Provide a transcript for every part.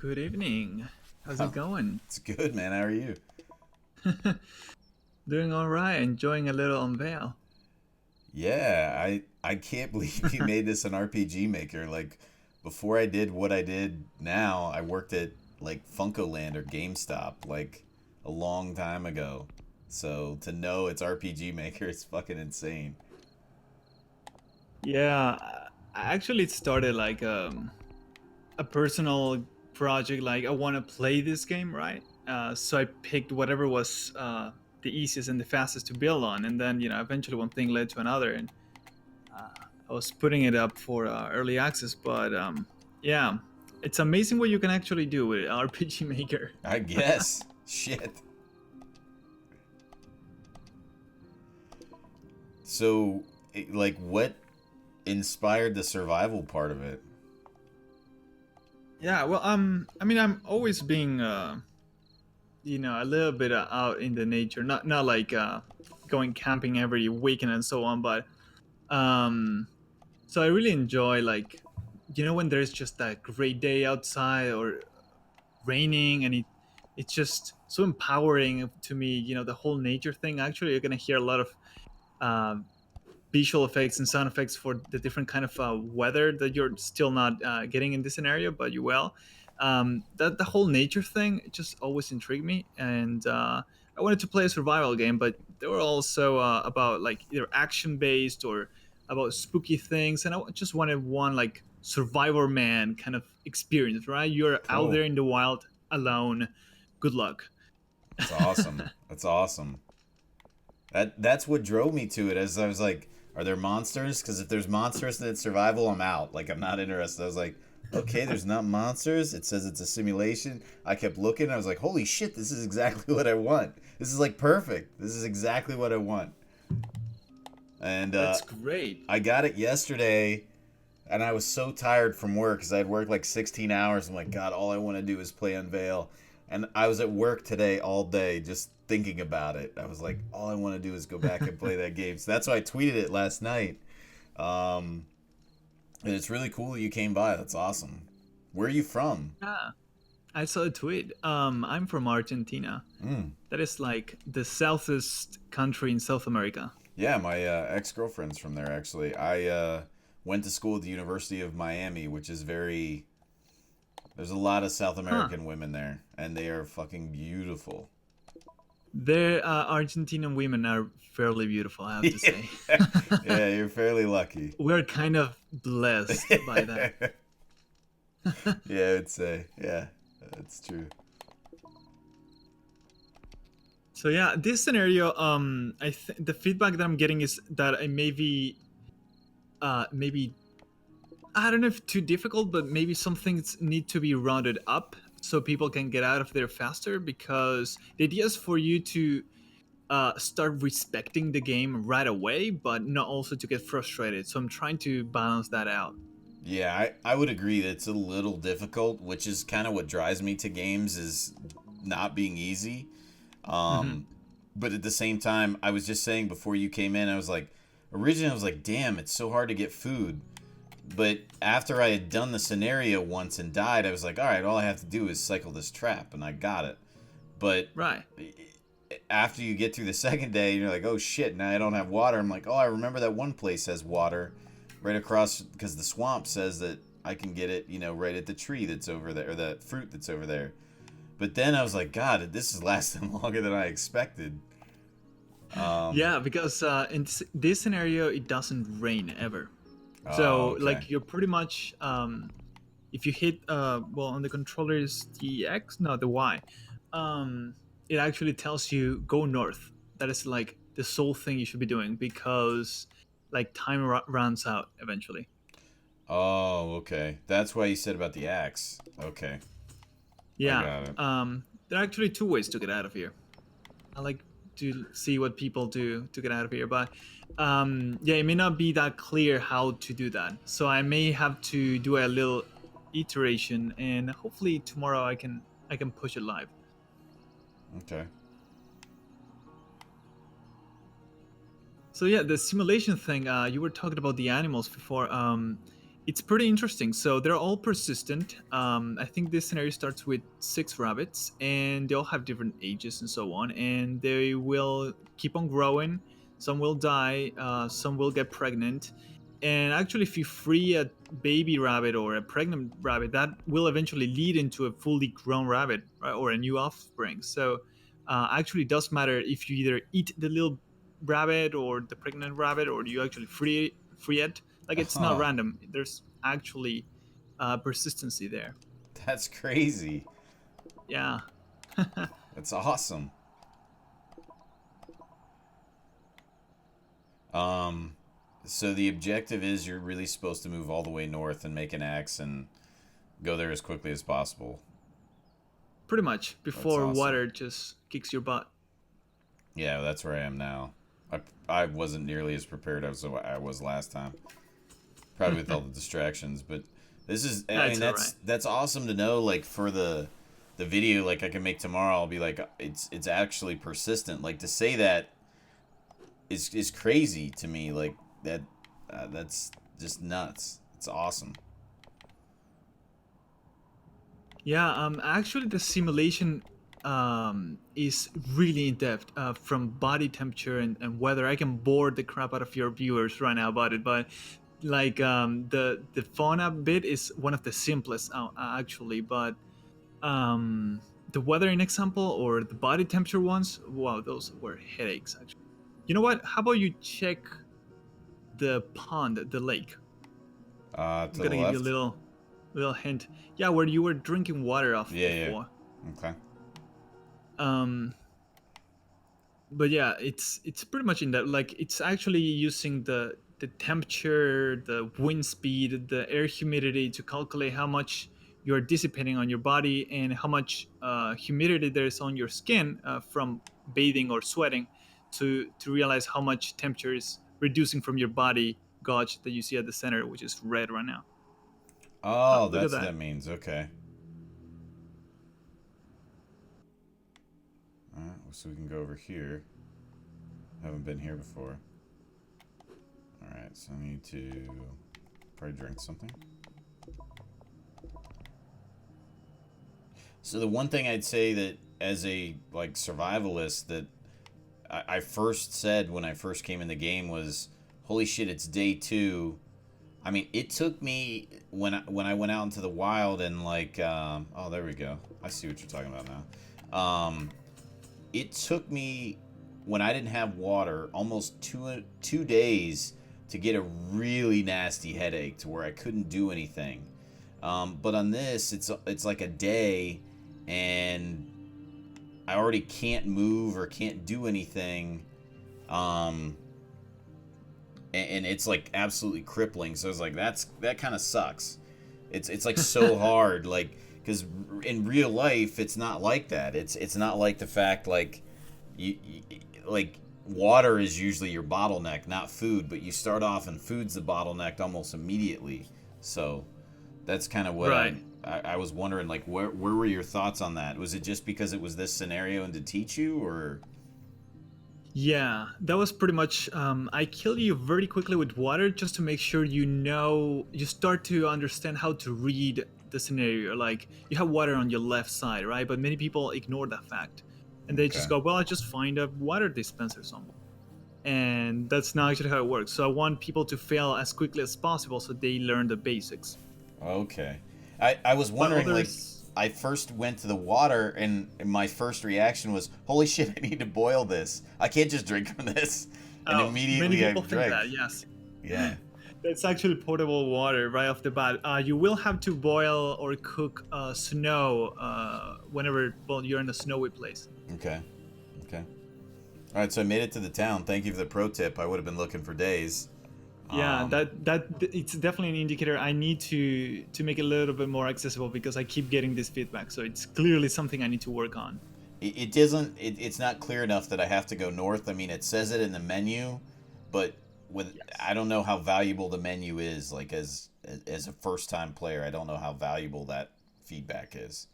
Good evening. How's it Oh, going? it's good, man. How are you? Doing all right. Enjoying a little Unveil. Yeah, I can't believe you made this an RPG maker. Like before I did what I did now, I worked at like Funkoland or GameStop like a long time ago. So to know it's RPG maker is fucking insane. Yeah, I actually started like a personal project. Like I want to play this game, right? So I picked whatever was the easiest and the fastest to build on, and then eventually one thing led to another, and I was putting it up for early access. But yeah, it's amazing what you can actually do with RPG Maker. I guess. Shit. So like what inspired the survival part of it? Yeah, well, I mean, I'm always being, a little bit out in the nature, not like going camping every weekend and so on, but um, so I really enjoy like, when there's just a great day outside or raining, and it's just so empowering to me. The whole nature thing. Actually, you're gonna hear a lot of um, visual effects and sound effects for the different kind of weather that you're still not getting in this scenario, but you will. That the whole nature thing just always intrigued me, and I wanted to play a survival game, but they were also about like either action based or about spooky things, and I just wanted one like Survivor Man kind of experience. Right, you're out Cool. there in the wild alone. Good luck. That's awesome. That's awesome. That's what drove me to it. As I was like, are there monsters? Because if there's monsters and it's survival, I'm out. Like I'm not interested. I was like, okay, there's not monsters. It says it's a simulation. I kept looking. I was like, holy shit, this is exactly what I want. This is like perfect. This is exactly what I want. And That's great. I got it yesterday, and I was so tired from work because I had worked like 16 hours. I'm like, God, all I want to do is play Unveil. And I was at work today all day just thinking about it. I was like, all I want to do is go back and play that game. So that's why I tweeted it last night. Um, and it's really cool that you came by. That's awesome. Where are you from? Yeah. I saw a tweet. I'm from Argentina. Mm. That is like the southest country in South America. Yeah, my ex girlfriend's from there, actually. I went to school at the University of Miami, which is very. There's a lot of South Huh. American women there, and they are fucking beautiful. Their Argentinian women are fairly beautiful, I have to Yeah, say. yeah, you're fairly lucky. We're kind of blessed by that. Yeah, I'd say, yeah, that's true. So yeah, this scenario, the feedback that I'm getting is that I maybe I don't know if too difficult, but maybe some things need to be rounded up so people can get out of there faster. Because the idea is for you to start respecting the game right away, but not also to get frustrated. So I'm trying to balance that out. Yeah, I would agree that it's a little difficult, which is kind of what drives me to games is not being easy. Hmm. Um, but at the same time, I was just saying before you came in, I was like, originally I was like, damn, it's so hard to get food. But after I had done the scenario once and died, I was like, all right, all I have to do is cycle this trap, and I got it. But Right. after you get through the second day, you're like, oh shit, now I don't have water. I'm like, oh, I remember that one place has water right across because the swamp says that I can get it, right at the tree that's over there, or the fruit that's over there. But then I was like, God, this is lasting longer than I expected. Um, Yeah, because in this scenario, it doesn't rain ever. oh, So okay. like you're pretty much if you hit well on the controller is the X, no the Y, um, it actually tells you go north. That is like the sole thing you should be doing because like time runs out eventually. Oh, okay. That's why you said about the axe. Okay, I Yeah. got it. There are actually two ways to get out of here. I like to see what people do to get out of here, but yeah, it may not be that clear how to do that. So I may have to do a little iteration, and hopefully tomorrow I can push it live. Okay. So yeah, the simulation thing. You were talking about the animals before. It's pretty interesting. So they're all persistent. I think this scenario starts with 6 rabbits, and they all have different ages and so on, and they will keep on growing. Some will die. Some will get pregnant. And actually, if you free a baby rabbit or a pregnant rabbit, that will eventually lead into a fully grown rabbit, right, or a new offspring. So actually, it does matter if you either eat the little rabbit or the pregnant rabbit, or you actually free it. Like, it's not Oh, random. There's actually persistency there. that's crazy. Yeah. That's awesome. Um, so the objective is you're really supposed to move all the way north and make an axe and go there as quickly as possible. Pretty much That's before awesome. water just kicks your butt. Yeah, that's where I am now. I wasn't nearly as prepared as I was last time, probably with all the distractions. But this is, I mean, That's all right. that's awesome to know. Like for the video, like I can make tomorrow. I'll be like, it's actually persistent. Like to say that is crazy to me. Like that, that's just nuts. It's awesome. Yeah, actually, the simulation is really in depth, from body temperature and weather. I can bore the crap out of your viewers right now about it, but like, the fauna bit is one of the simplest, actually. But the weathering example or the body temperature ones, wow, those were headaches. Actually, you know what? How about you check the pond, the lake? I'm To the gonna give you a left. little hint. Yeah, where you were drinking water off Yeah, yeah. before. Okay. Um, but yeah, it's pretty much in that. Like, it's actually using the temperature, the wind speed, the air humidity to calculate how much you're dissipating on your body and how much humidity there is on your skin from bathing or sweating, to realize how much temperature is reducing from your body gauge that you see at the center, which is red right now. Oh, Look at that's what that. that means. Okay. All right. So we can go over here. Haven't been here before. All right. So I need to probably drink something. So the one thing I'd say that as a like survivalist that I first said when I first came in the game was, "Holy shit! It's day 2." I mean, it took me when I went out into the wild and like oh there we go. I see what you're talking about now. It took me when I didn't have water almost 2 days to get a really nasty headache to where I couldn't do anything. But on this, it's like a day, and I already can't move or can't do anything. Um, and it's like absolutely crippling. So it's like that kind of sucks. It's like so hard, like because in real life it's not like that. It's not like the fact like you like water is usually your bottleneck, not food. But you start off and food's the bottleneck almost immediately. So that's kind of what Right. I was wondering. Like where were your thoughts on that? Was it just because it was this scenario and to teach you, or Yeah, that was pretty much. I kill you very quickly with water just to make sure you start to understand how to read the scenario. Like, you have water on your left side, right? But many people ignore that fact, and they just okay? go, "Well, I just find a water dispenser somewhere," and that's not actually how it works. So I want people to fail as quickly as possible so they learn the basics. Okay. I was But wondering, like, others, I first went to the water, and my first reaction was, holy shit, I need to boil this. I can't just drink from this. And oh, many immediately I people think drank. that. Yes. Yeah. It's actually potable water right off the bat. You will have to boil or cook snow whenever, well, you're in a snowy place. Okay. Okay. All right, so I made it to the town. Thank you for the pro tip. I would have been looking for days. Yeah, Um, that it's definitely an indicator. I need to make it a little bit more accessible because I keep getting this feedback. So it's clearly something I need to work on. it doesn't, it's not clear enough that I have to go north. I mean, it says it in the menu, but with Yes. I don't know how valuable the menu is. Like as a first time player, I don't know how valuable that feedback is.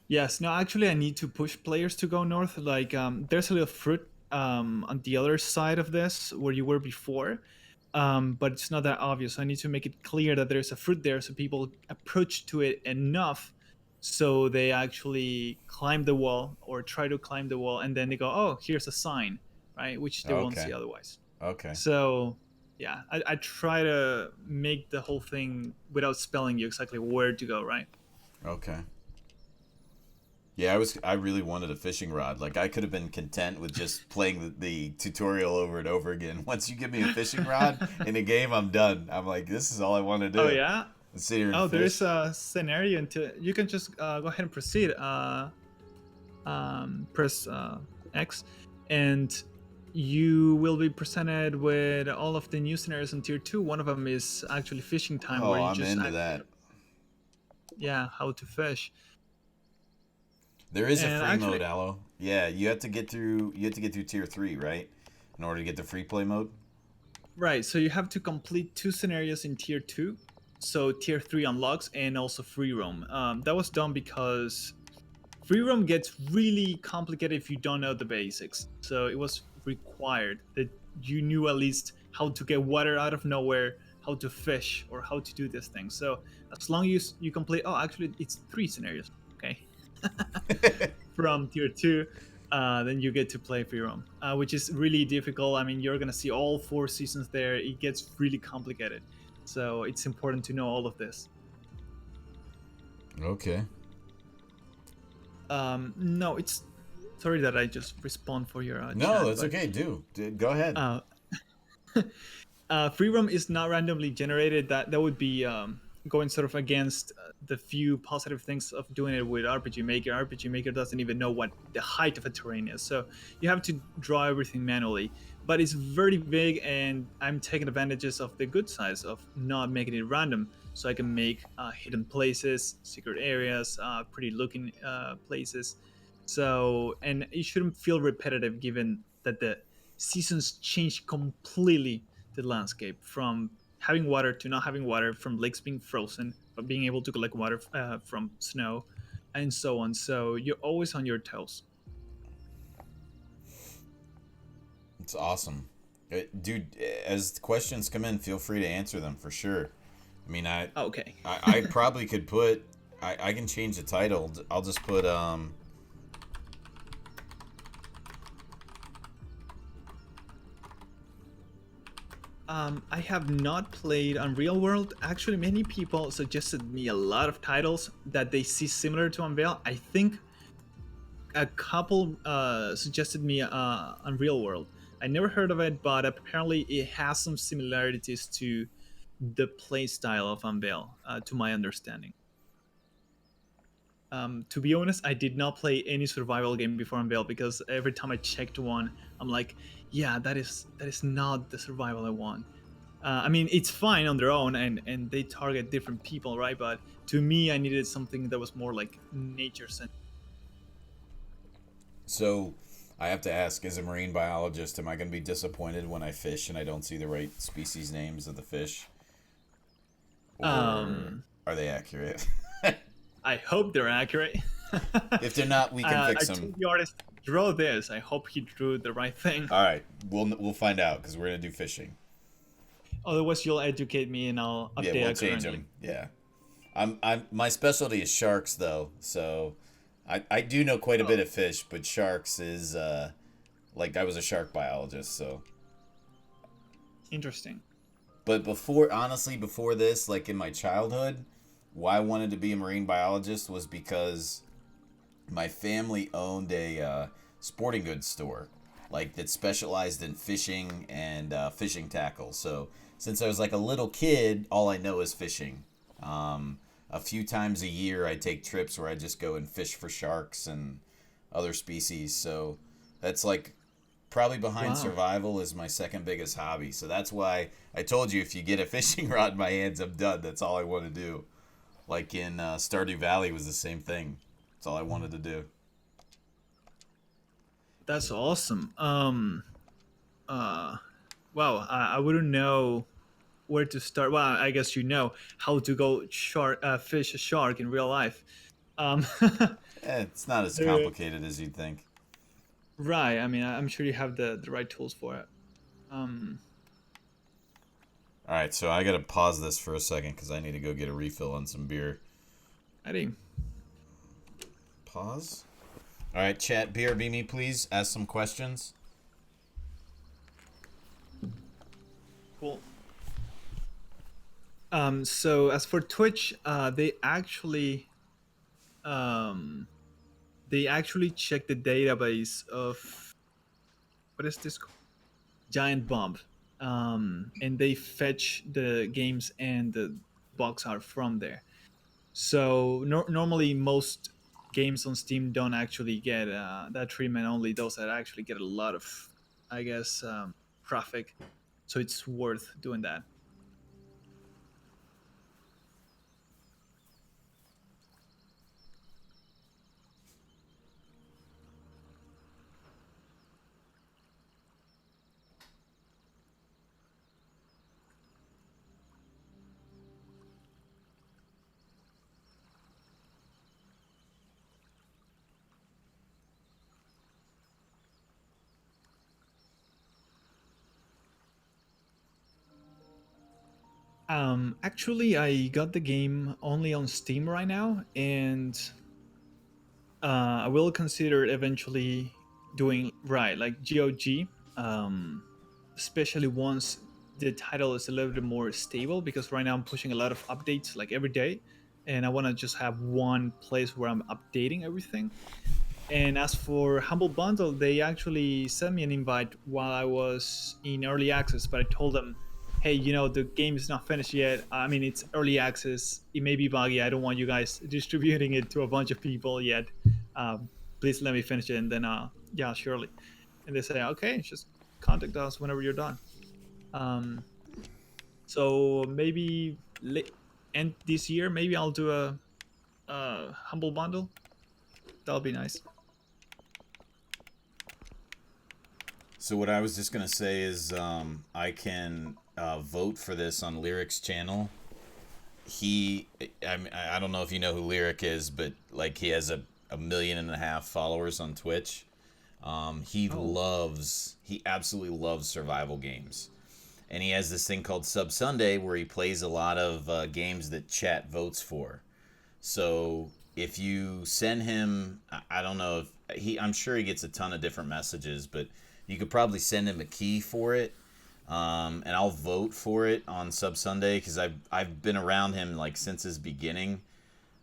Yes. No, actually, I need to push players to go north. Like, there's a little fruit on the other side of this where you were before. but it's not that obvious. So I need to make it clear that there's a fruit there, so people approach to it enough, so they actually climb the wall or try to climb the wall, and then they go, "Oh, here's a sign," right? Which they won't see Okay. otherwise. Okay. So yeah, I try to make the whole thing without spelling you exactly where to go, right? Okay. Yeah, I really wanted a fishing rod. Like I could have been content with just playing the tutorial over and over again. Once you give me a fishing rod in a game, I'm done. I'm like, this is all I want to Oh do. yeah. Sit here and Oh, there is fish. a scenario into you can just go ahead and proceed. Press X, and you will be presented with all of the new scenarios in tier 2. One of them is actually fishing time, where Oh, you I'm just into actually, that. yeah, how to fish. There is a And free mode, actually, Aloe. Yeah, you have to get through tier 3, right? In order to get the free play mode. right, so you have to complete 2 scenarios in tier 2, so tier 3 unlocks, and also free roam. That was done because free roam gets really complicated if you don't know the basics. So it was required that you knew at least how to get water out of nowhere, how to fish, or how to do this thing. So as long as you complete, oh, actually, it's 3 scenarios, okay, from tier 2, then you get to play free roam, which is really difficult. I mean, you're gonna see all 4 seasons there. It gets really complicated, so it's important to know all of this. Okay. No, it's sorry that I just respond for your No, chat, that's but okay. Go ahead. uh, free roam is not randomly generated. That would be going sort of against the few positive things of doing it with RPG Maker. RPG Maker doesn't even know what the height of a terrain is, so you have to draw everything manually. But it's very big, and I'm taking advantages of the good sides of not making it random, so I can make hidden places, secret areas, pretty looking places. So, and it shouldn't feel repetitive, given that the seasons change completely the landscape, from having water to not having water, from lakes being frozen but being able to collect water from snow, and so on. So you're always on your toes. It's awesome. Dude, as questions come in, feel free to answer them for sure. I mean, Okay. I probably could put. I can change the title. I'll just put I have not played Unreal World. Actually, many people suggested me a lot of titles that they see similar to Unveil. I think a couple suggested me Unreal World. I never heard of it, but apparently it has some similarities to the play style of Unveil, to my understanding. To be honest, I did not play any survival game before Unveil, because every time I checked one, I'm like, yeah, that is not the survival I want. I mean, it's fine on their own, and they target different people, right? But to me, I needed something that was more like nature centered. so. I have to ask, as a marine biologist, am I going to be disappointed when I fish and I don't see the right species names of the fish? Or Um, are they accurate? I hope they're accurate. If they're not, we can I fix them. told the artist, draw this. I hope he drew the right thing. All right, we'll find out because we're gonna do fishing. Otherwise, you'll educate me, and I'll Yeah, update we'll change accordingly. them. Yeah, I'm my specialty is sharks though, so I do know quite a bit Oh, of fish, but sharks is like I was a shark biologist, so. interesting. But honestly, before this, like in my childhood, why I wanted to be a marine biologist was because my family owned a sporting goods store, like that specialized in fishing and fishing tackle. So since I was like a little kid, all I know is fishing. A few times a year, I take trips where I just go and fish for sharks and other species. So that's like probably behind Wow. survival is my second biggest hobby. So that's why I told you if you get a fishing rod in my hands, I'm done. That's all I want to do. Like in Stardew Valley was the same thing. That's all I wanted to do. That's awesome. Uh, wow. I wouldn't know where to start. Well, I guess you know how to go fish a shark in real life. Um, It's not as the- complicated as you'd think. right. I mean, I'm sure you have the right tools for it. Um, All right, so I gotta pause this for a second because I need to go get a refill on some beer. Ready? Pause. All right, chat, BRB me, please. Ask some questions. Cool. So as for Twitch, um, they actually check the database of what is this called? Giant Bomb, and they fetch the games and the box art from there. So normally most games on Steam don't actually get that treatment. Only those that actually get a lot of, I guess, traffic. So it's worth doing that. Actually, I got the game only on Steam right now, and I will consider eventually doing right like GOG, especially once the title is a little bit more stable. Because right now I'm pushing a lot of updates like every day, and I want to just have one place where I'm updating everything. And as for Humble Bundle, they actually sent me an invite while I was in early access, but I told them, hey, the game is not finished yet. I mean, it's early access. It may be buggy. I don't want you guys distributing it to a bunch of people yet. Um, Please let me finish it. And then, yeah, surely. And they say, okay, just contact us whenever you're done. Um, so maybe end this year, maybe I'll do a Humble Bundle. That'll be nice. So what I was just gonna say is, I can vote for this on Lyric's channel. I don't know if you know who Lyric is, but like he has a million and a half followers on Twitch. Oh, He absolutely loves survival games, and he has this thing called Sub Sunday where he plays a lot of games that chat votes for. So if you send him, I don't know if I'm sure he gets a ton of different messages, but you could probably send him a key for it, and I'll vote for it on Sub Sunday because I've been around him like since his beginning.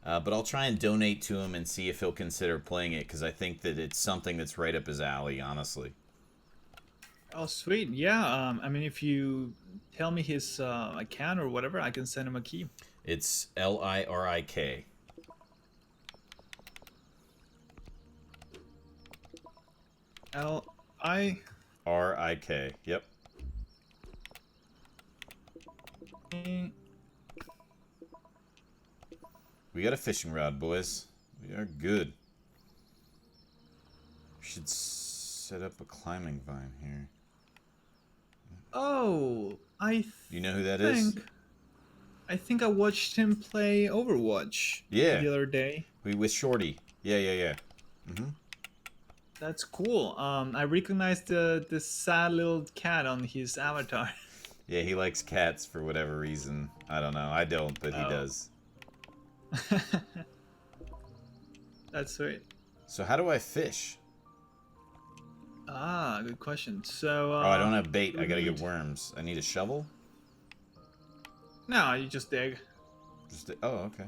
But I'll try and donate to him and see if he'll consider playing it because I think that it's something that's right up his alley, honestly. oh, sweet. Yeah. I mean, if you tell me his account or whatever, I can send him a key. It's Lyrik. L RIK. Yep. I. We got a fishing rod, boys. We are good. We should set up a climbing vine here. Oh, I Do you know who that is? think I think I watched him play Overwatch Yeah. the other day. We with Shorty. Yeah, yeah, yeah. Mm-hmm. That's cool. I recognized the sad little cat on his avatar. Yeah, he likes cats for whatever reason. I don't know. I don't, but he Oh, does. that's sweet. So how do I fish? Ah, good question. So Oh, I don't have you bait. I would gotta get need. worms. I need a shovel. No, you just Oh, okay.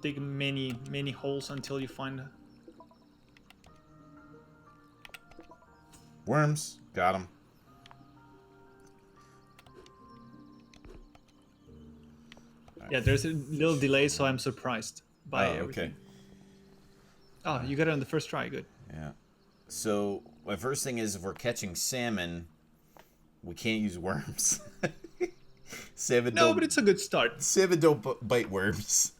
dig many holes until you find. Worms. Got them. Yeah, there's a little delay, so I'm surprised by Oh, okay. everything. Oh, you got it on the first try. Good. Yeah. So my first thing is if we're catching salmon, we can't use worms. salmon No, but don't it's a good start. salmon don't bite worms.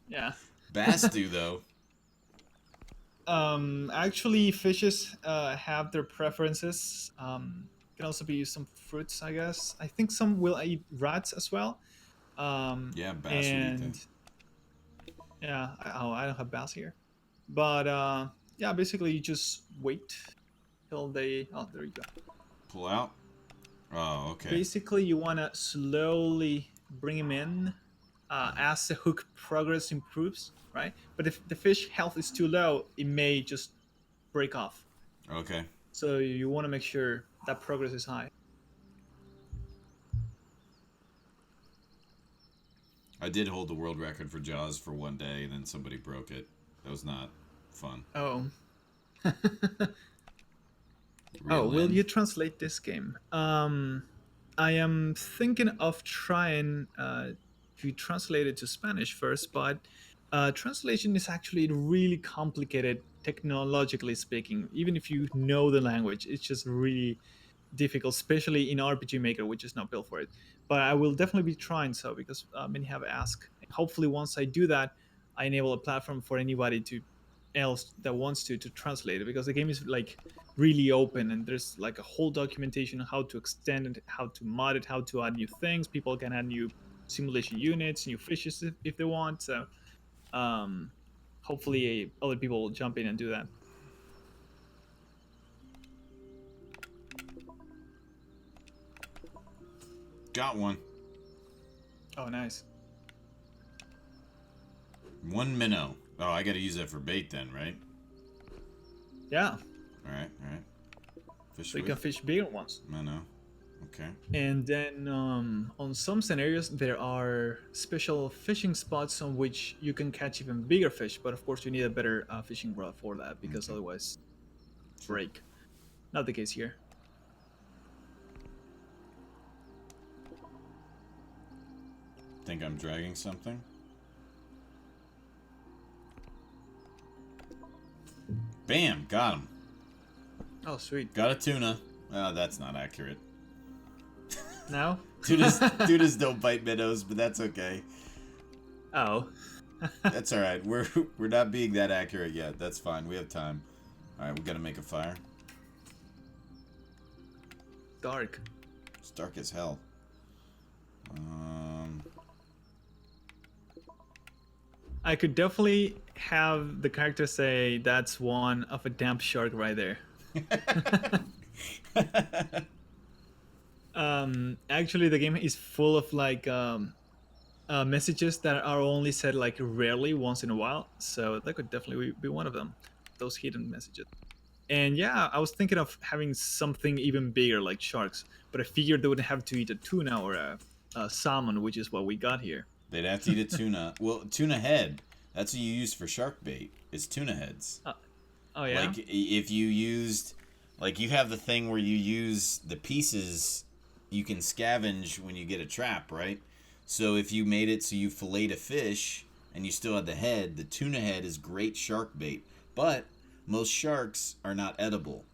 Yeah. Bass do though. Actually, fishes have their preferences. Can also be some fruits, I guess. I think some will eat rats as well. Yeah, bass would eat And them. yeah, I don't have bass here, but yeah, basically you just wait till they. Oh, there you go. Pull out. Oh, okay. Basically, you want to slowly bring him in as the hook progress improves, right? But if the fish health is too low, it may just break off. Okay. So you want to make sure that progress is high. I did hold the world record for Jaws for one day, and then somebody broke it. That was not fun. Oh. Oh, Reel will in. you translate this game? I am thinking of trying to translate it to Spanish first, but translation is actually really complicated technologically speaking. Even if you know the language, it's just really difficult, especially in RPG Maker, which is not built for it. But I will definitely be trying so because many have asked. Hopefully, once I do that, I enable a platform for anybody to else that wants to translate it because the game is like really open and there's like a whole documentation on how to extend it, how to mod it, how to add new things. People can add new simulation units, new fishes if they want. So um, hopefully other people will jump in and do that. Got one. Oh, nice. One minnow. Oh, I gotta use that for bait then, right? Yeah, Alright, alright. Fish so you can with? fish bigger ones. Minnow. Okay. And then on some scenarios, there are special fishing spots on which you can catch even bigger fish. But of course, you need a better fishing rod for that because Okay. otherwise, Sure. break. Not the case here. Think I'm dragging something? Bam! Got him. Oh, sweet. Got a tuna. Oh, that's not accurate. Now? Tunas don't bite minnows, but that's okay. Oh. That's all right. We're not being that accurate yet. That's fine. We have time. All right, we gotta make a fire. Dark. It's dark as hell. Um, I could definitely have the character say that's one of a damp shark right there. Actually, the game is full of like messages that are only said like rarely once in a while. So that could definitely be one of them. Those hidden messages. And yeah, I was thinking of having something even bigger like sharks, but I figured they would have to eat a tuna or a salmon, which is what we got here. they'd have to eat a tuna. Well, tuna head. That's what you use for shark bait. It's tuna heads. Uh, oh yeah, Like if you used, like you have the thing where you use the pieces you can scavenge when you get a trap, right? So if you made it so you fillet a fish and you still had the head, the tuna head is great shark bait. But most sharks are not edible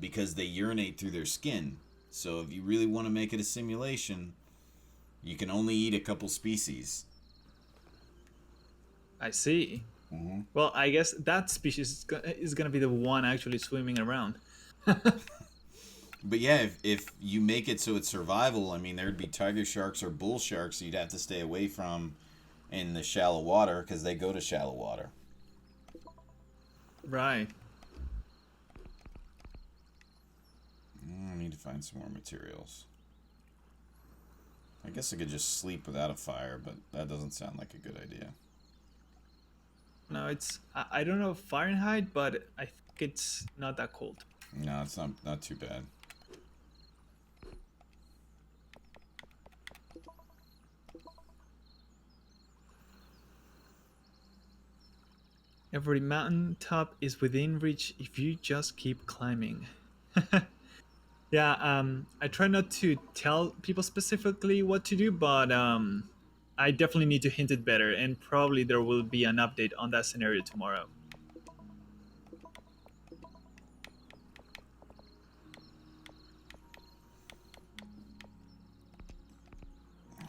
because they urinate through their skin. So if you really want to make it a simulation, you can only eat a couple species. I see. Mm-hmm. Well, I guess that species is gonna be the one actually swimming around. But yeah, if you make it so it's survival, I mean, there'd be tiger sharks or bull sharks you'd have to stay away from in the shallow water because they go to shallow water. Right. I need to find some more materials. I guess I could just sleep without a fire, but that doesn't sound like a good idea. No, it's I don't know Fahrenheit, but I think it's not that cold. No, it's not too bad. Every mountain top is within reach if you just keep climbing. Yeah, I try not to tell people specifically what to do, but I definitely need to hint it better, and probably there will be an update on that scenario tomorrow.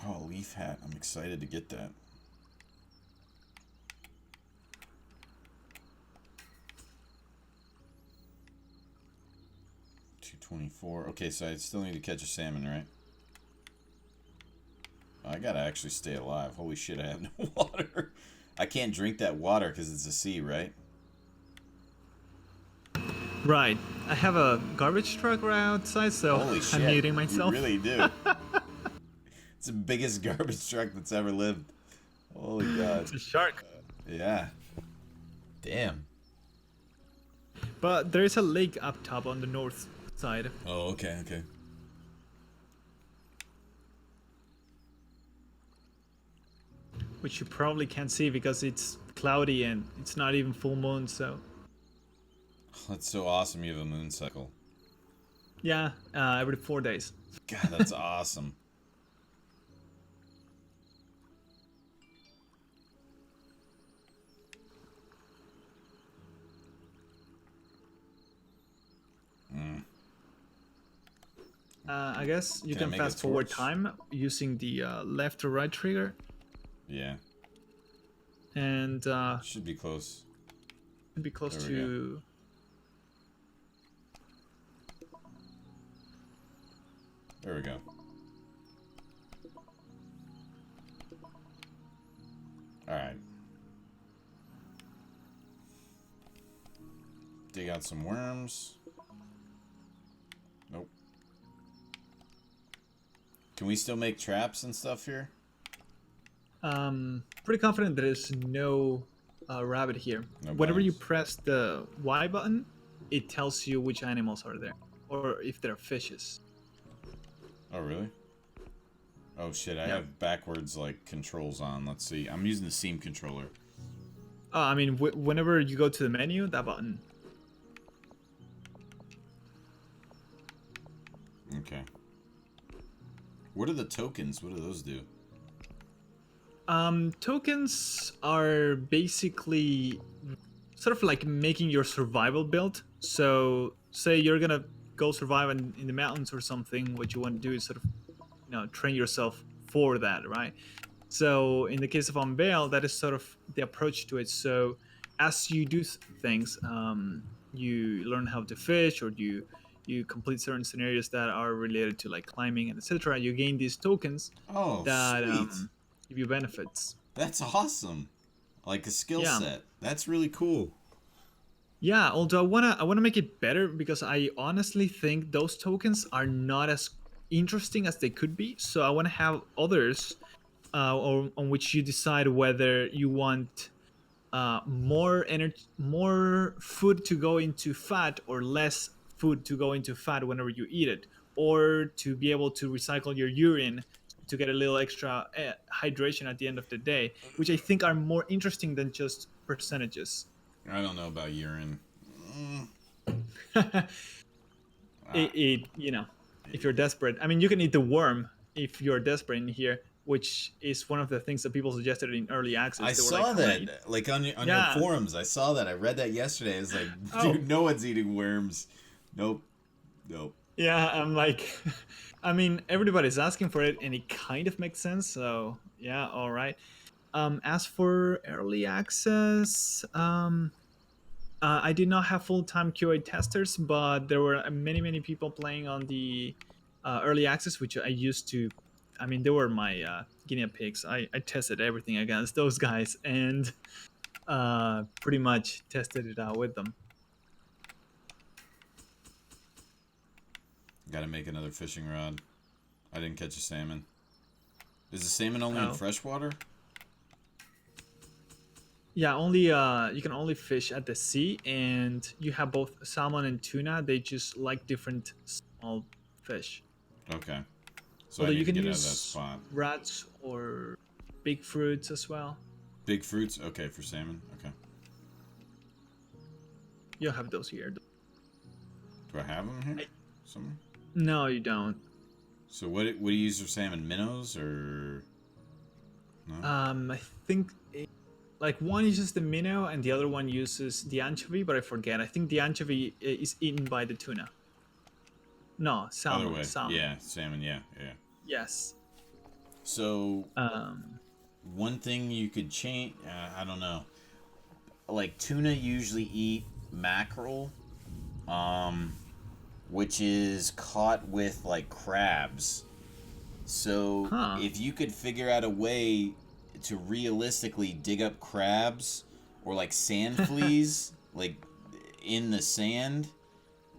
Oh, leaf hat. I'm excited to get that. 224. Okay, so I still need to catch a salmon, right? I gotta actually stay alive. Holy shit, I have no water. I can't drink that water because it's a sea, right? Right. I have a garbage truck right outside, so Holy I'm shit, muting you myself. really do. It's the biggest garbage truck that's ever lived. Holy god. It's a shark. Yeah. Damn. But there is a lake up top on the north side, Oh, okay, okay. which you probably can't see because it's cloudy and it's not even full moon, so That's so awesome you have a moon cycle. yeah, every 4 days. God, that's awesome. Mm. I guess you Can I can make a fast forward torch? time using the left or right trigger, Yeah. and Should be close. be close There we go. to. There we go. Alright. Dig out some worms. Nope. Can we still make traps and stuff here? Pretty confident there is no rabbit here. No Whenever you bones. press the Y button, it tells you which animals are there, or if there are fishes. Oh, really? Oh, shit. I Yeah. have backwards, like, controls on. Let's see. I'm using the Steam controller. I mean, whenever you go to the menu, that button. Okay. What are the tokens? What do those do? Tokens are basically sort of like making your survival build. So, say you're gonna go survive in the mountains or something. What you want to do is sort of, train yourself for that, right? So, in the case of Unveil, that is sort of the approach to it. So, as you do things, you learn how to fish, or you complete certain scenarios that are related to like climbing and etc. You gain these tokens Oh, that sweet. give you benefits. That's awesome. Like a skill Yeah. set. That's really cool. Yeah, although I wanna make it better because I honestly think those tokens are not as interesting as they could be. So I want to have others, or on which you decide whether you want more energy, more food to go into fat, or less food to go into fat whenever you eat it, or to be able to recycle your urine to get a little extra hydration at the end of the day, which I think are more interesting than just percentages. I don't know about urine. Mm, ah, it if you're desperate, I mean, you can eat the worm if you're desperate in here, which is one of the things that people suggested in early I access. They were like, saw I want to eat. that, like on your Yeah. forums. I saw that. I read that yesterday. It's like, Oh, dude, no one's eating worms. Nope, nope. yeah, I'm like, I mean, everybody's asking for it and it kind of makes sense, so yeah, all right. As for early access, I did not have full-time QA testers, but there were many people playing on the early access, which I used to. I mean, they were my guinea pigs. I tested everything against those guys and pretty much tested it out with them. Got to make another fishing rod. I didn't catch a salmon. Is the salmon only in Oh, freshwater? yeah. Only you can only fish at the sea, and you have both salmon and tuna. They just like different small fish. Okay. So I Although need you to can get out of that use spot. rats or big fruits as well. Big fruits? Okay, for salmon. Okay. You'll have those here. Do I have them here? I, Somewhere? no, you don't. So what do you use for salmon? Minnows or no? I think like one uses the minnow and the other one uses the anchovy, but I forget. I think the anchovy is eaten by the tuna. No, Other salmon. way. Salmon. Yeah, salmon. Yeah, yeah. Yes. So Um. one thing you could change. I don't know. Like tuna usually eat mackerel, um, which is caught with like crabs. So Huh. if you could figure out a way to realistically dig up crabs or like sand fleas, like in the sand,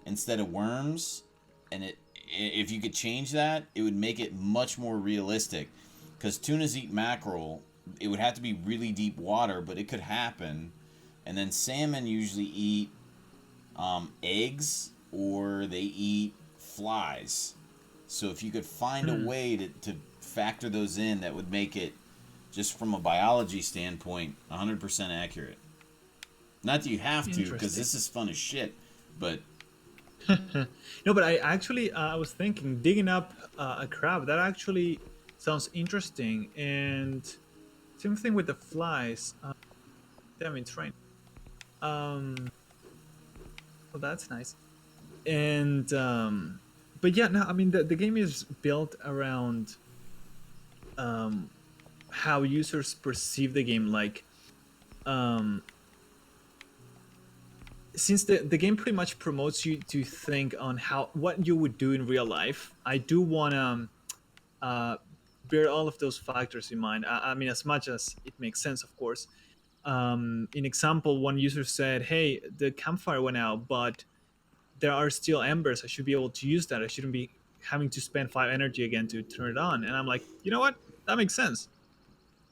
instead of worms, and if you could change that, it would make it much more realistic. Because tunas eat mackerel, it would have to be really deep water, but it could happen. And then salmon usually eat eggs or they eat flies. So if you could find a way to factor those in, that would make it, just from a biology standpoint, 100% accurate. Not that you have to, because Interesting. this is fun as shit, but No, but I actually I was thinking digging up a crab. That actually sounds interesting. And same thing with the flies. Damn, it's raining. Um, well, that's nice. And but yeah, no, I mean the game is built around um how users perceive the game. Like um since the game pretty much promotes you to think on how what you would do in real life, I do want to uh, bear all of those factors in mind. I mean, as much as it makes sense, of course. In example, one user said, "Hey, the campfire went out, but there are still embers. I should be able to use that. I shouldn't be having to spend 5 energy again to turn it on." And I'm like, you know what? That makes sense.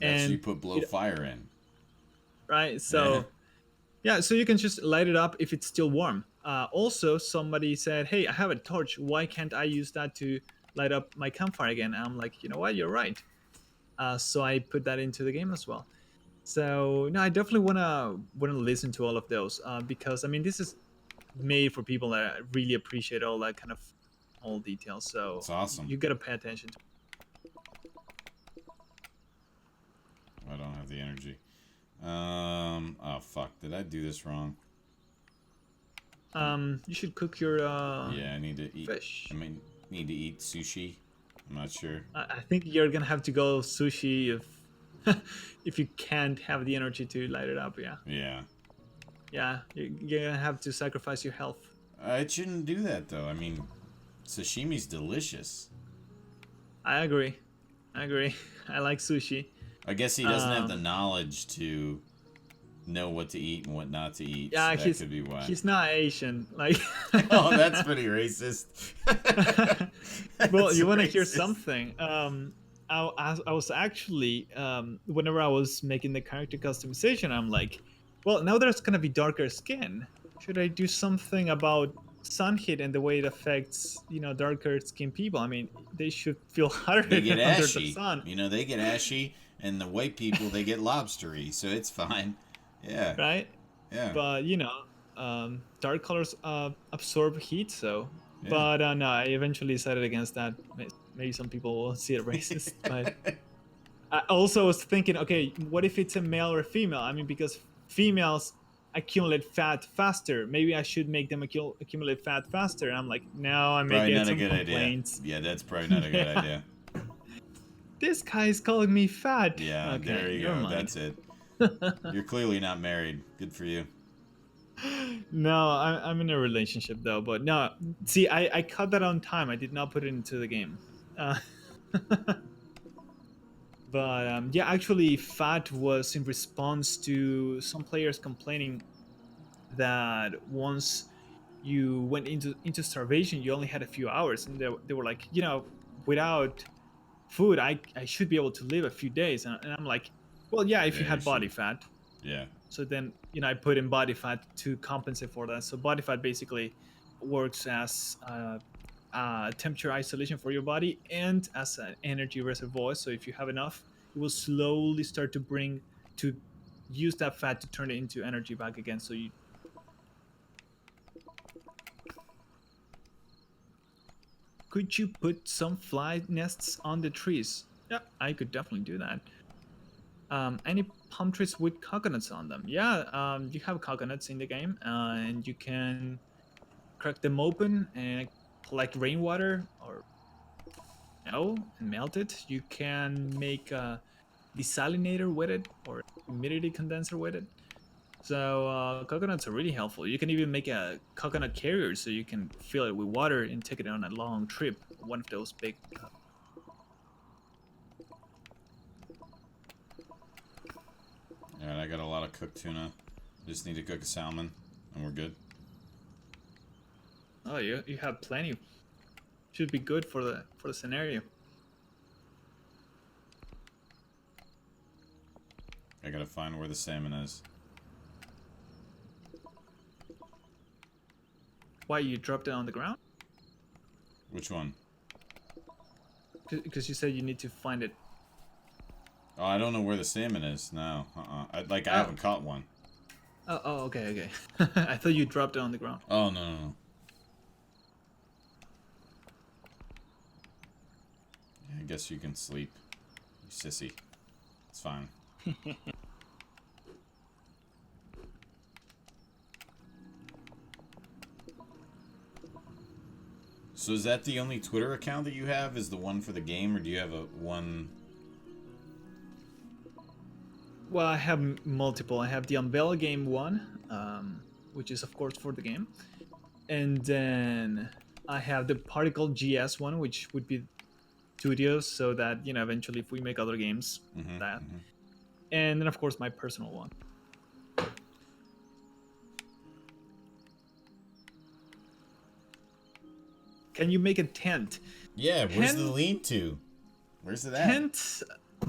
that's you And put blow it fire in. right, Yeah, so yeah, so you can just light it up if it's still warm. Also, somebody said, "Hey, I have a torch. Why can't I use that to light up my campfire again?" And I'm like, you know what? You're right. So I put that into the game as well. So no, I definitely wanna listen to all of those because I mean this is made for people that really appreciate all that kind of all details. it's So awesome. you gotta pay attention to. I don't have the energy. Oh fuck, did I do this wrong? You should cook your Yeah, I need to eat. fish. I mean, need to eat sushi. I'm not sure. I think you're gonna have to go sushi if if you can't have the energy to light it up. Yeah, Yeah, yeah, you're gonna have to sacrifice your health. I shouldn't do that though. I mean, sashimi's delicious. I agree. I agree. I like sushi. I guess he doesn't have the Um, knowledge to know what to eat and what not to eat. So yeah, that could be why. he's not Asian. Like, Oh, that's pretty racist. well, That's you want to hear racist. something? I was actually whenever I was making the character customization, I'm like, well, now there's gonna be darker skin. Should I do something about sun heat and the way it affects darker skinned people? I mean, they should feel They get hotter under the ashy. sun, You know, they get ashy, and the white people they get lobstery, so it's fine. Yeah, right? yeah, But dark colors absorb heat. So yeah. but no, I eventually decided against that. Maybe some people will see it racist, but I also was thinking, okay, what if it's a male or a female? I mean, because females accumulate fat faster, maybe I should make them accumulate fat faster. And I'm like, no, I may Probably get not a some good idea. complaints. Yeah, that's probably not a good Yeah, idea. this guy is calling me fat. Yeah, there Okay, you never go. mind. That's it. You're clearly not married. Good for you. No, I'm in a relationship though, but no. See, I cut that on time. I did not put it into the game. Uh, but yeah, actually, fat was in response to some players complaining that once you went into starvation, you only had a few hours, and they were like, without food, I should be able to live a few days, and I'm like, well, yeah, if Yeah, you you had body should. fat. Yeah. So then, I put in body fat to compensate for that. So body fat basically works as temperature isolation for your body and as an energy reservoir. So if you have enough, it will slowly start to use that fat to turn it into energy back again. So you could you put some fly nests on the trees? Yeah, I could definitely do that. Any palm trees with coconuts on them? Yeah, you have coconuts in the game, and you can crack them open and collect rainwater or no and melt it. You can make a desalinator with it or humidity condenser with it. So coconuts are really helpful. You can even make a coconut carrier so you can fill it with water and take it on a long trip. One of those big. Alright, I got a lot of cooked tuna. Just need to cook a salmon, and we're good. Oh, you have plenty. Should be good for the scenario. I gotta find where the salmon is. Why you dropped it on the ground? Which one? Because you said you need to find it. Oh, I don't know where the salmon is. No, I Oh, haven't caught one. oh, okay, okay. I thought you dropped it on the ground. Oh, no, no, no. Yeah, I guess you can sleep. You sissy. It's fine. So is that the only Twitter account that you have? Is the one for the game, or do you have a one? Well, I have multiple. I have the Unveil game one, which is of course for the game, and then I have the Particle GS one, which would be studios, so that eventually if we make other games, Mm-hmm, that, mm-hmm. and then of course my personal one. Can you make a tent? Yeah, where's the Tent, lean-to? Where's it at? tent.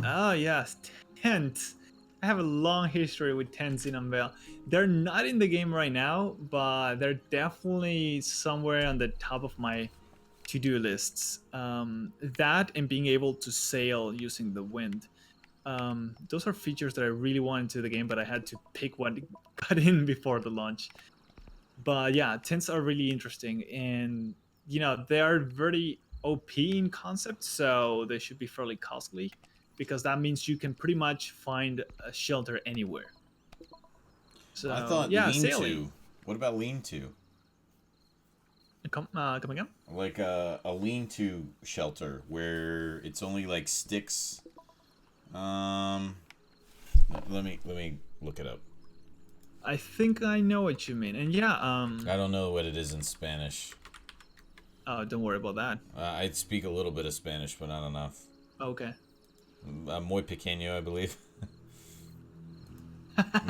Oh yes, tent. I have a long history with tents in Unveil. They're not in the game right now, but they're definitely somewhere on the top of my to-do lists. That and being able to sail using the wind. Those are features that I really wanted to the game, but I had to pick what got in before the launch. But yeah, tents are really interesting, and they are very OP in concept, so they should be fairly costly because that means you can pretty much find a shelter anywhere. I So thought yeah, sailing. lean-to. What about lean-to? Come again? Like a lean-to shelter where it's only like sticks. Um, let me look it up. I think I know what you mean, and yeah, I don't know what it is in Spanish. oh, don't worry about that. I speak a little bit of Spanish, but not enough. Okay. Muy pequeño, I believe.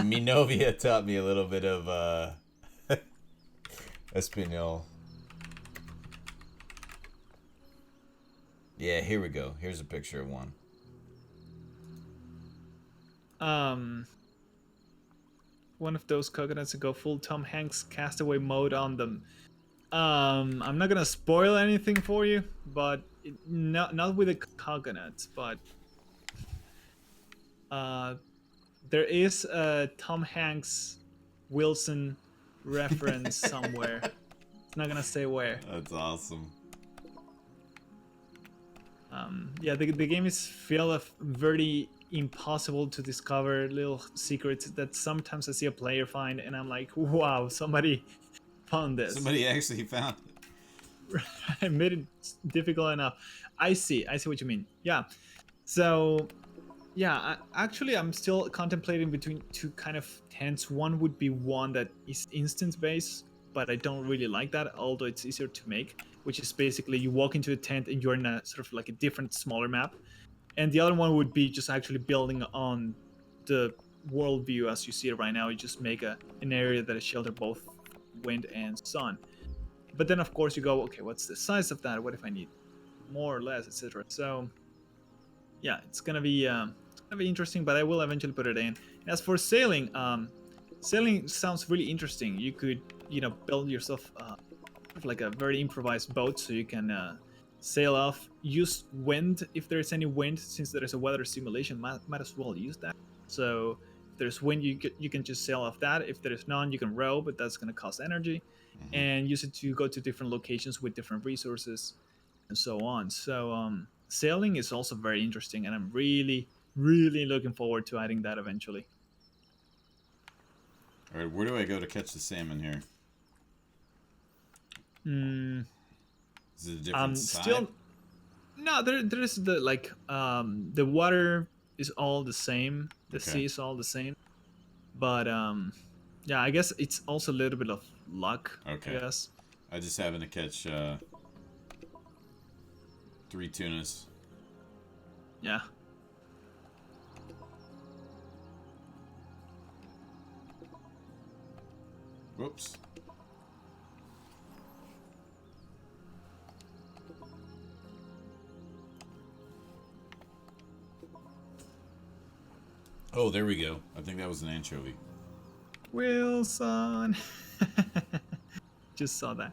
Mi novia taught me a little bit of Espanol. Yeah, here we go. Here's a picture of one. Um, one of those coconuts to go full Tom Hanks castaway mode on them. I'm not gonna spoil anything for you, but not with the coconuts, but uh, there is a Tom Hanks Wilson reference somewhere. It's not gonna say where. That's awesome. Yeah, the game is filled of very impossible to discover little secrets that sometimes I see a player find, and I'm like, wow, somebody found this. Somebody actually found it. I made it difficult enough. I see what you mean. Yeah. So, yeah, actually, I'm still contemplating between two kind of tents. One would be one that is instance based, but I don't really like that, although it's easier to make, which is basically you walk into a tent and you're in a sort of like a different, smaller map. And the other one would be just actually building on the world view as you see it right now. You just make an area that is shelter both wind and sun. But then, of course, you go, okay, what's the size of that? What if I need more or less, etc. So, yeah, it's gonna be interesting, but I will eventually put it in. And as for sailing, sailing sounds really interesting. You could, build yourself like a very improvised boat, so you can sail off. Use wind if there's any wind, since there is a weather simulation. Might as well use that. So if there's wind, you can just sail off that. If there's none, you can row, but that's gonna cost energy, Mm-hmm. and use it to go to different locations with different resources and so on. So sailing is also very interesting, and I'm really, really looking forward to adding that eventually. All right, where do I go to catch the salmon here? Mm, Is it a different side? still no. There's the water is all the same. The Okay. sea is all the same, but yeah, I guess it's also a little bit of luck. I Okay. guess. I just happened to catch 3 tunas. Yeah. Whoops. Oh, there we go. I think that was an anchovy. Wilson. Just saw that.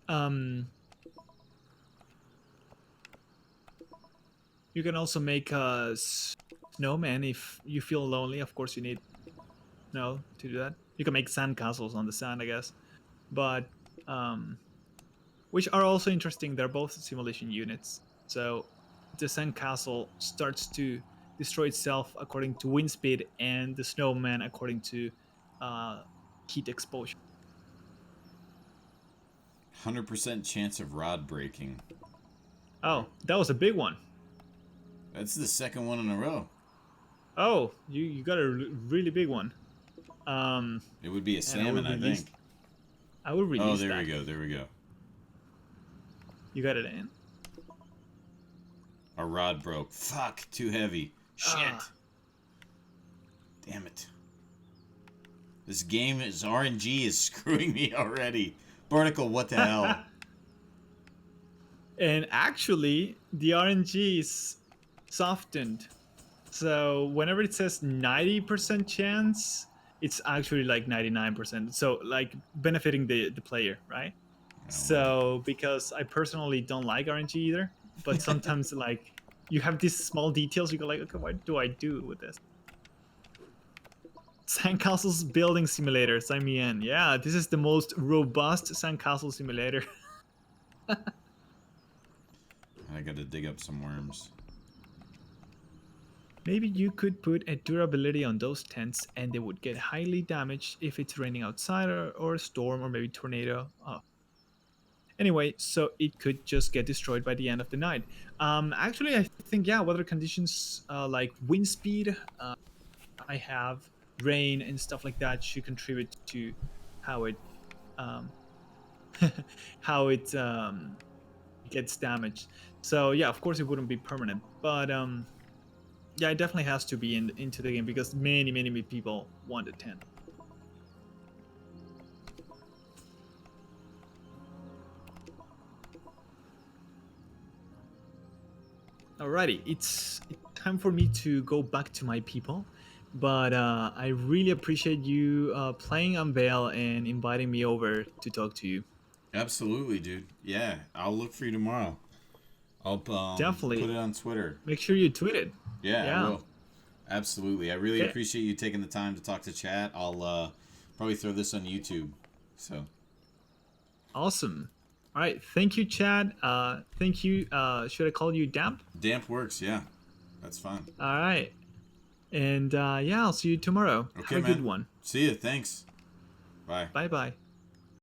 Um, you can also make a snowman if you feel lonely. Of course, you need snow to do that. You can make sandcastles on the sand, I guess, but um, which are also interesting. They're both simulation units. So the sandcastle starts to destroy itself according to wind speed, and the snowman according to uh, heat exposure. 100% chance of rod breaking. Oh, that was a big one. That's the second one in a row. Oh, you got a really big one. It would be a And I will salmon, I release. think. I will Oh, release there we that. go. There we go. You got it in. Our rod broke. Fuck, too heavy. Shit. Ah. Damn it. This game is RNG is screwing me already. Barnacle, what the hell? And actually, the RNG is softened. So whenever it says 90% chance, it's actually like 99%. So like benefiting the player, right? Oh, So because I personally don't like RNG either, but sometimes like you have these small details, you go like, okay, what do I do with this? Sandcastles building simulator, sign me in. Yeah, this is the most robust sandcastle simulator. I gotta dig up some worms. Maybe you could put a durability on those tents and they would get highly damaged if it's raining outside or a storm or maybe tornado. Oh. Anyway, so it could just get destroyed by the end of the night. Actually, I think, yeah, weather conditions like wind speed, I have rain and stuff like that should contribute to how it um, how it gets damaged. So yeah, of course it wouldn't be permanent, but yeah, it definitely has to be into the game because many people want a 10. Alrighty, it's time for me to go back to my people, but I really appreciate you playing Unveil and inviting me over to talk to you. Absolutely, dude. Yeah, I'll look for you tomorrow. I'll put Definitely, it on Twitter. make sure you tweet it. Yeah, I Yeah. will. Absolutely. I really Okay. appreciate you taking the time to talk to chat. I'll probably throw this on YouTube. So, Awesome. All right. Thank you, Chad. Thank you. Should I call you Damp? damp works. Yeah, that's fine. All right. And yeah, I'll see you tomorrow. Have Okay, a good man. one. See you. Thanks. Bye. Bye bye.